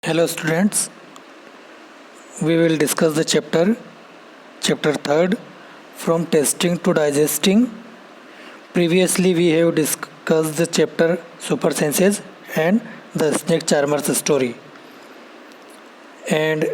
Hello students, we will discuss the chapter 3rd from testing to digesting. Previously we have discussed the chapter super senses and the snake charmer's story, and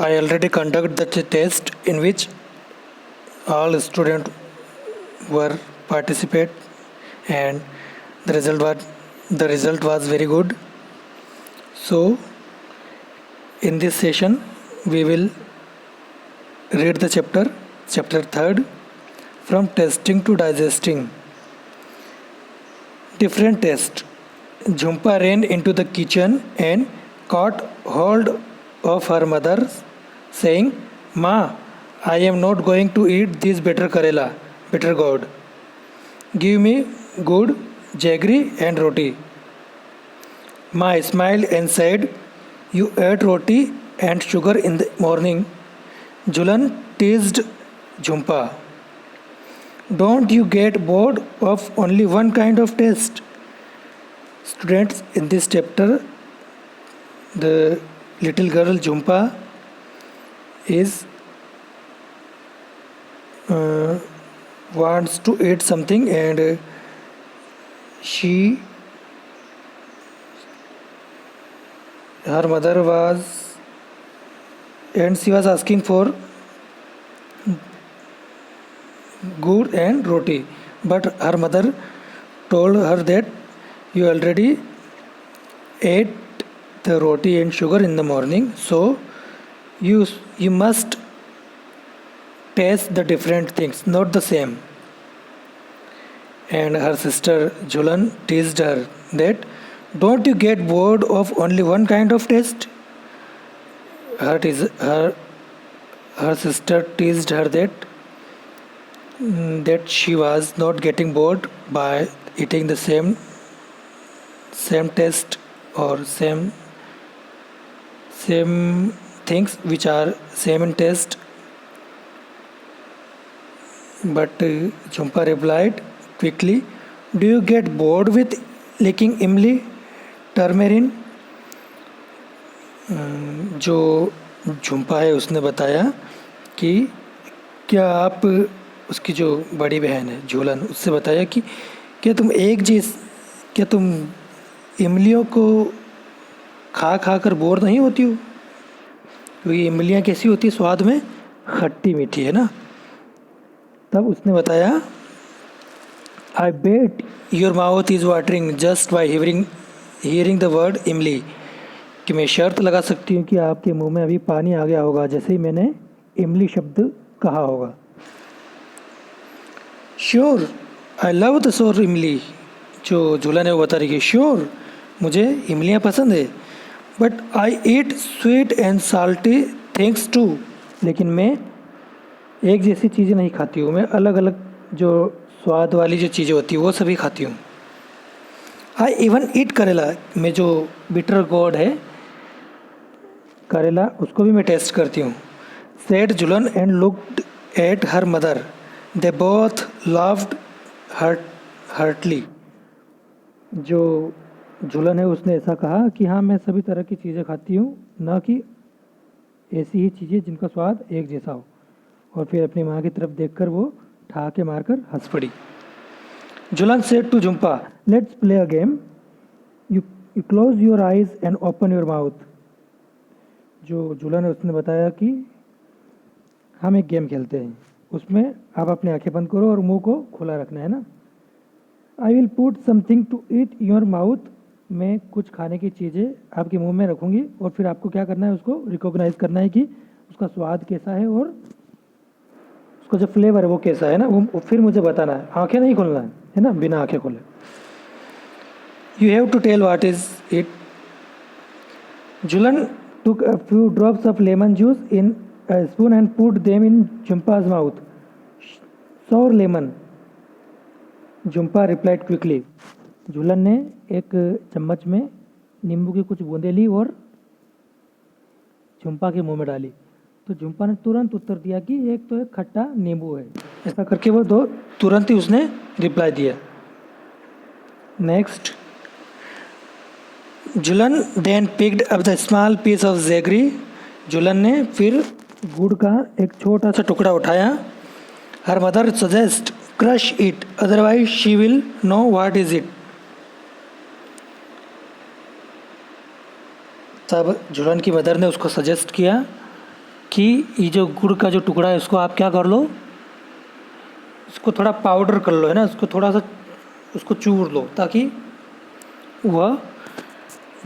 I already conducted the test in which all students were participate, and the result was very good. So in this session we will read the chapter 3rd from testing to digesting. Different test. Jhumpa ran into the kitchen and caught hold of her mother, saying, "Ma, I am not going to eat this bitter karela, bitter gourd. Give me good jaggery and roti." Ma smiled and said, "You ate roti and sugar in the morning." Julan teased Jhumpa. "Don't you get bored of only one kind of taste?" Students, in this chapter, the little girl Jhumpa is wants to eat something, and she her mother was and she was asking for good and roti, but her mother told her that you already ate the roti and sugar in the morning, so you must taste the different things, not the same. And her sister Julan teased her that, "Don't you get bored of only one kind of taste?" Her sister teased her that she was not getting bored by eating the same taste or same things which are same in taste. But Jhumpa replied quickly, "Do you get bored with licking imli, टर्मेरिन?" जो झुम्पा है उसने बताया कि क्या आप, उसकी जो बड़ी बहन है झूलन, उससे बताया कि क्या तुम इमलियों को खा खा कर बोर नहीं होती हो? क्योंकि इमलियाँ कैसी होती है, स्वाद में खट्टी मीठी है ना। तब उसने बताया, "I bet your mouth is watering just by hearing the word इमली." कि मैं शर्त लगा सकती हूँ कि आपके मुंह में अभी पानी आ गया होगा जैसे ही मैंने इमली शब्द कहा होगा। श्योर, आई लव द सोर इमली। जो झूला ने वो बता रही है, श्योर, मुझे इमलियाँ पसंद है, but I eat sweet and salty things too. लेकिन मैं एक जैसी चीज़ें नहीं खाती हूँ, मैं अलग अलग जो स्वाद वाली जो चीज़ें होती हैं वो सभी खाती हूँ। आई इवन ईट करेला, मैं जो बिटर गोड है करेला उसको भी मैं टेस्ट करती हूँ। Said Jhulan and looked at her mother, they both loved heartily. जो जुलन है उसने ऐसा कहा कि हाँ, मैं सभी तरह की चीज़ें खाती हूँ, ना कि ऐसी ही चीज़ें जिनका स्वाद एक जैसा हो। और फिर अपनी माँ की तरफ देखकर वो ठहाके मारकर हंस पड़ी। Jhulan said to Jhumpa, "let's play a game. You close your eyes and open your mouth." जो जुलन है उसने बताया कि हम एक गेम खेलते हैं, उसमें आप अपनी आंखें बंद करो और मुंह को खुला रखना है ना। I will put something to eat your mouth, मैं कुछ खाने की चीज़ें आपके मुंह में रखूँगी और फिर आपको क्या करना है, उसको रिकॉग्नाइज करना है कि उसका स्वाद कैसा है और उसका जो फ्लेवर है वो कैसा है ना, वो फिर मुझे बताना है। आंखें नहीं खोलना है ना, बिना आंखें खोले। You have to tell what is it. Jhulan took a few drops of lemon juice in a spoon and put them in Jhumpa's mouth. "Sour lemon," Jhumpa replied quickly. झूलन ने एक चम्मच में नींबू की कुछ बूंदें ली और झुम्पा के मुंह में डाली। तो झुम्पा ने तुरंत उत्तर दिया कि एक तो एक खट्टा नींबू है। ऐसा करके वो दो तुरंत ही उसने रिप्लाई दिया। Next, Jhulan then picked up the small piece of jaggery. Jhulan ने फिर गुड़ का एक छोटा सा टुकड़ा उठाया। Her mother suggest crush it otherwise she will know what is it. तब जुलन की मदर ने उसको सजेस्ट किया कि ये जो गुड़ का जो टुकड़ा है उसको आप क्या कर लो, इसको थोड़ा पाउडर कर लो, है ना, उसको थोड़ा सा उसको चूर लो ताकि वह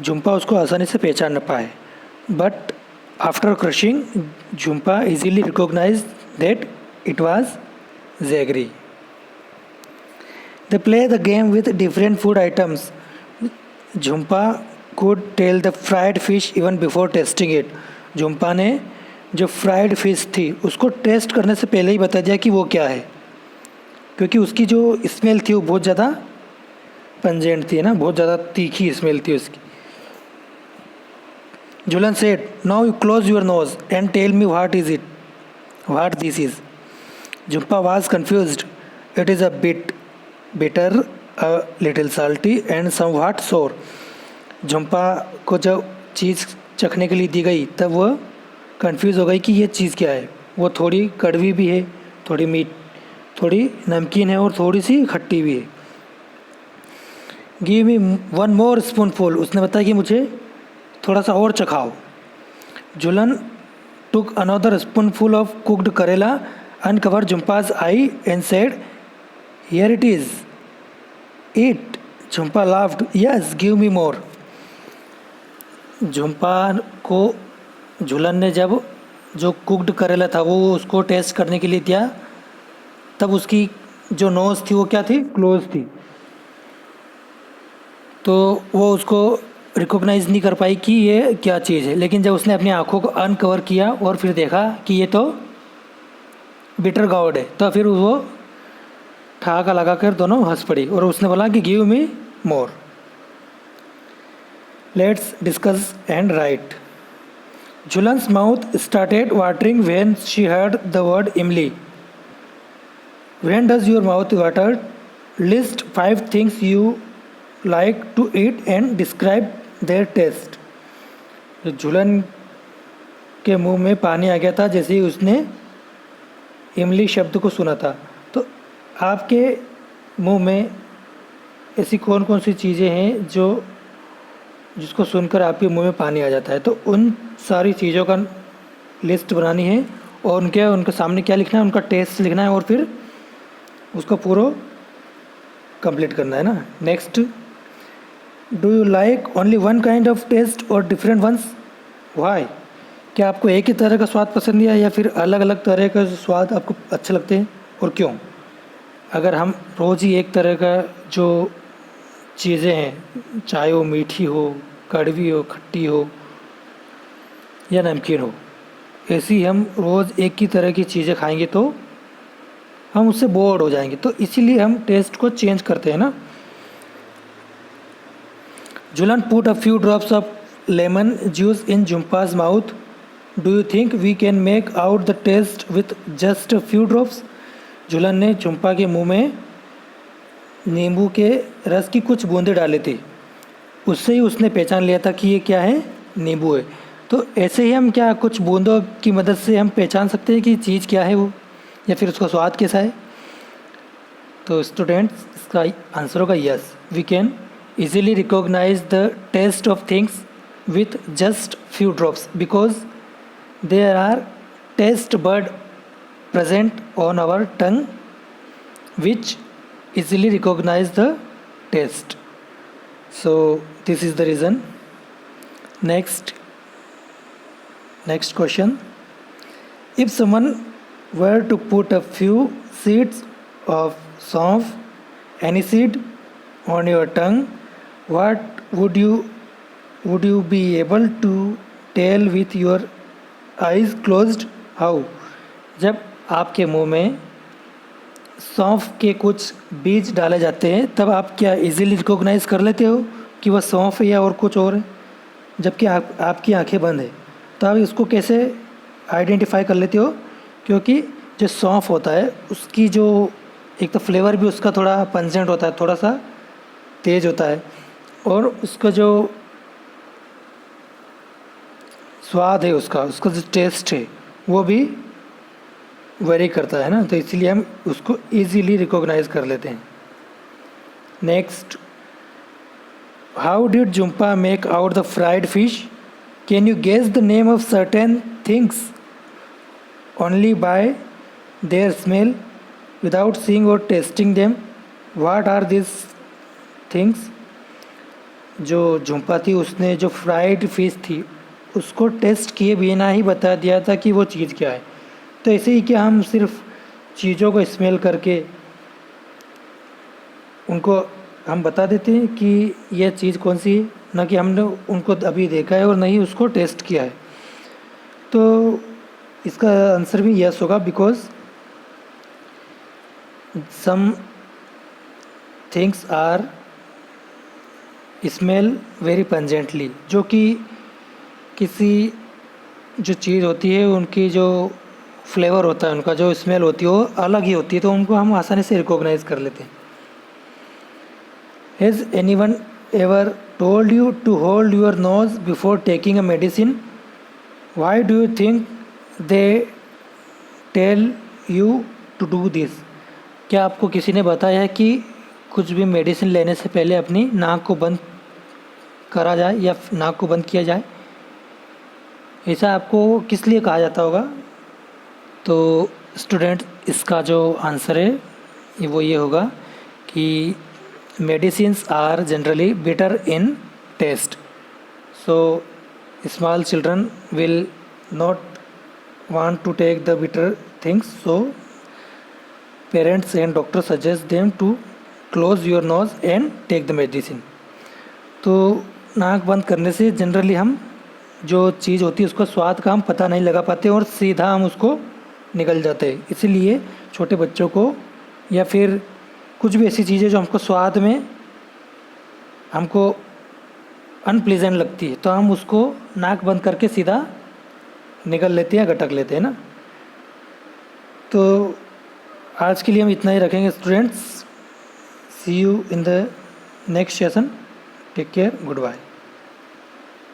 झुम्पा उसको आसानी से पहचान न पाए। But after crushing Jhumpa easily recognise that it was jaggery. They play the game with different food items. Jhumpa could tell the fried fish even before tasting it। Jhumpa ने जो फ्राइड फिश थी उसको टेस्ट करने से पहले ही बता दिया कि वो क्या है, क्योंकि उसकी जो स्मेल थी वो बहुत ज़्यादा पंजेंट थी ना, बहुत ज़्यादा तीखी स्मेल थी उसकी। Jhulan said now you close your nose and tell me what this is. Jhumpa was confused. It is a bit bitter, a little salty and somewhat sour. Jhumpa को जब चीज़ चखने के लिए दी गई तब वह कंफ्यूज हो गई कि ये चीज़ क्या है। वो थोड़ी कड़वी भी है, थोड़ी मीठ, थोड़ी नमकीन है और थोड़ी सी खट्टी भी है। Give me one more spoonful. उसने बताया कि मुझे थोड़ा सा और चखाओ। Jhulan took another spoonful of cooked karela, uncover Jhumpa's eye and said here it is it. Jhumpa laughed yes give me more. Jhumpa को झुलन ने जब जो कुक्ड करेला था वो उसको टेस्ट करने के लिए दिया, तब उसकी जो नोज़ थी वो क्या थी, क्लोज थी, तो वो उसको रिकॉग्नाइज नहीं कर पाई कि ये क्या चीज़ है। लेकिन जब उसने अपनी आँखों को अनकवर किया और फिर देखा कि ये तो बिटर गाउड है, तो फिर वो ठहाका लगा कर दोनों हंस पड़ी और उसने बोला कि give me more. Let's discuss and write. Julan's mouth started watering when she heard the word imli. When does your mouth water? List 5 things you like to eat and describe their taste. जुलन के मुंह में पानी आ गया था जैसे ही उसने इमली शब्द को सुना था। तो आपके मुंह में ऐसी कौन कौन सी चीज़ें हैं जो जिसको सुनकर आपके मुंह में पानी आ जाता है, तो उन सारी चीज़ों का लिस्ट बनानी है और उनके सामने क्या लिखना है, उनका टेस्ट लिखना है और फिर उसको पूरा कंप्लीट करना है ना। Next, do you like only one kind of taste और डिफरेंट वंस, व्हाई। क्या आपको एक ही तरह का स्वाद पसंद है या फिर अलग अलग तरह का स्वाद आपको अच्छे लगते हैं और क्यों। अगर हम रोज़ ही एक तरह का जो चीज़ें हैं, चाहे वो मीठी हो, कड़वी हो, खट्टी हो या नमकीन हो, ऐसी हम रोज़ एक ही तरह की चीज़ें खाएंगे तो हम उससे बोर्ड हो जाएंगे। तो इसीलिए हम टेस्ट को चेंज करते हैं ना। Jhulan put a few drops of lemon juice in Jhumpa's mouth. Do you think we can make out the taste with just a few drops. Jhulan ने झुम्पा के मुंह में नींबू के रस की कुछ बूंदें डाली थी, उससे ही उसने पहचान लिया था कि ये क्या है, नींबू है। तो ऐसे ही हम क्या कुछ बूंदों की मदद से हम पहचान सकते हैं कि चीज़ क्या है वो, या फिर उसका स्वाद कैसा है। तो स्टूडेंट्स, इसका आंसर होगा yes, we can easily recognize the taste of things with just few drops because there are taste bud present on our tongue which easily recognize the taste. So this is the reason. Next question, if someone were to put a few seeds of saunf, any seed, on your tongue, what would you be able to tell with your eyes closed? How? जब आपके मुंह में सौंफ के कुछ बीज डाले जाते हैं तब आप क्या इजीली रिकॉग्नाइज कर लेते हो कि वह सौंफ है या और कुछ और है, जबकि आपकी आंखें बंद है, तो आप इसको कैसे आइडेंटिफाई कर लेते हो। क्योंकि जो सौंफ होता है उसकी जो एक तो फ्लेवर भी उसका थोड़ा पंजेंट होता है, थोड़ा सा तेज़ होता है, और उसका जो स्वाद है उसका उसका जो टेस्ट है वो भी वेरी करता है ना, तो इसलिए हम उसको इजीली रिकॉग्नाइज कर लेते हैं। Next, how did Jhumpa make out the fried fish? Can you guess the name of certain things only by their smell without seeing or tasting them? What are this things? जो झुम्पा थी उसने जो fried fish थी उसको test किए बिना ही बता दिया था कि वो चीज़ क्या है। तो ऐसे ही क्या हम सिर्फ चीज़ों को स्मेल करके उनको हम बता देते हैं कि यह चीज़ कौन सी है, ना कि हमने उनको अभी देखा है और नहीं उसको टेस्ट किया है। तो इसका आंसर भी यस होगा, because some things are smell very pungently, जो कि किसी जो चीज़ होती है उनकी जो फ्लेवर होता है, उनका जो स्मेल होती है वो अलग ही होती है, तो उनको हम आसानी से रिकॉग्नाइज कर लेते हैं। Has anyone ever told you to hold your nose before taking a medicine? Why do you think they tell you to do this? क्या आपको किसी ने बताया है कि कुछ भी मेडिसिन लेने से पहले अपनी नाक को बंद करा जाए या नाक को बंद किया जाए? ऐसा आपको किस लिए कहा जाता होगा? तो स्टूडेंट, इसका जो आंसर है वो ये होगा कि medicines are generally bitter in taste, so small children will not want to take the bitter things, so parents and doctor suggest them to close your nose and take the medicine. तो नाक बंद करने से generally हम जो चीज़ होती है उसका स्वाद का हम पता नहीं लगा पाते और सीधा हम उसको निकल जाते हैं। इसीलिए छोटे बच्चों को या फिर कुछ भी ऐसी चीज़ें जो हमको स्वाद में हमको अनप्लीजेंट लगती है तो हम उसको नाक बंद करके सीधा निकल लेते हैं, गटक लेते हैं ना। तो आज के लिए हम इतना ही रखेंगे students. See you in the next session. Take care, good bye.